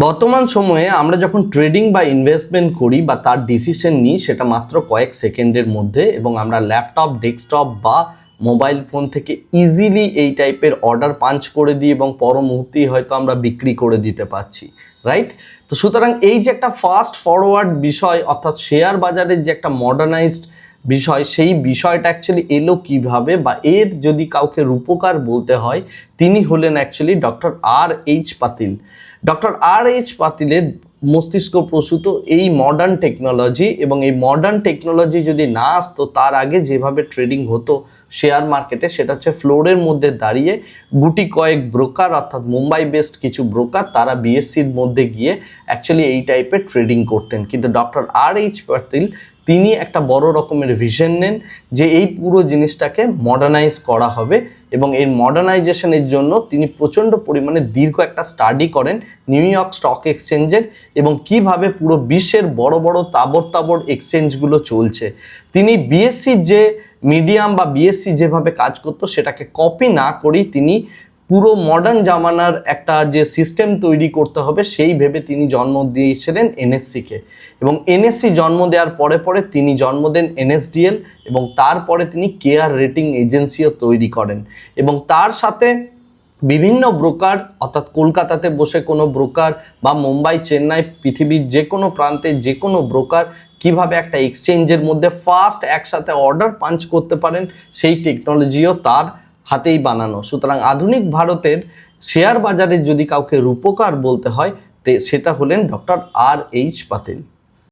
বর্তমান সময়ে আমরা যখন ট্রেডিং বা ইনভেস্টমেন্ট করি বা তার ডিসিশন নিই সেটা মাত্র কয়েক সেকেন্ডের মধ্যে, এবং আমরা ল্যাপটপ, ডেস্কটপ বা মোবাইল ফোন থেকে ইজিলি এই টাইপের অর্ডার পাঞ্চ করে দিই এবং পর মুহূর্তেই হয়তো আমরা বিক্রি করে দিতে পারছি, রাইট? তো সুতরাং এই যে একটা ফাস্ট ফরওয়ার্ড বিষয়, অর্থাৎ শেয়ার বাজারের যে একটা মডার্নাইজড বিষয়, সেই বিষয়টা অ্যাকচুয়ালি এলো কিভাবে, বা এর যদি কাউকে রূপকার বলতে হয় তিনি হলেন অ্যাকচুয়ালি ডক্টর R.H. পাতিল। Doctor R.H. পাতিলের মস্তিষ্ক প্রসূত এই মডার্ন টেকনোলজি, এবং এই মডার্ন টেকনোলজি যদি না আসতো তার আগে যেভাবে ট্রেডিং হতো শেয়ার মার্কেটে, সেটা হচ্ছে ফ্লোরের মধ্যে দাঁড়িয়ে গুটি কয়েক ব্রোকার, অর্থাৎ মুম্বাই বেসড কিছু ব্রোকার, তারা বিএসসির মধ্যে গিয়ে অ্যাকচুয়ালি এই টাইপের ট্রেডিং করতেন। কিন্তু ডক্টর R.H. পাতিল তিনি একটা বড় রকমের ভিশন নেন যে এই পুরো জিনিসটাকে মডার্নাইজ করা হবে, এবং এই মডার্নাইজেশনের জন্য তিনি প্রচণ্ড পরিমাণে দীর্ঘ একটা স্টাডি করেন নিউ ইয়র্ক স্টক এক্সচেঞ্জের, এবং কিভাবে পুরো বিশ্বের বড় বড় তাবড় এক্সচেঞ্জগুলো চলছে। তিনি বিএসসির যে মিডিয়াম বা বিএসসি যেভাবে কাজ করতো সেটাকে কপি না করেই তিনি পুরো মডার্ন জামানার একটা যে সিস্টেম তৈরি করতে হবে সেই ভেবে তিনি জন্ম দিয়েছিলেন এনএসসিকে, এবং এনএসসি জন্ম দেওয়ার পরে পরে তিনি জন্ম দেন এনএসডিএল, এবং তারপরে তিনি কেয়ার রেটিং এজেন্সিও তৈরি করেন। এবং তার সাথে বিভিন্ন ব্রোকার, অর্থাৎ কলকাতাতে বসে কোনো ব্রোকার বা মুম্বাই, চেন্নাই, পৃথিবীর যে কোনো প্রান্তে যে কোনো ব্রোকার কিভাবে একটা এক্সচেঞ্জের মধ্যে ফাস্ট একসাথে অর্ডার পাঞ্চ করতে পারেন সেই টেকনোলজিও তার হাতেই বানানো। সুতরাং আধুনিক ভারতের শেয়ার বাজারে যদি কাউকে রূপকার বলতে হয় সেটা হলেন ডক্টর R.H. পাতিল।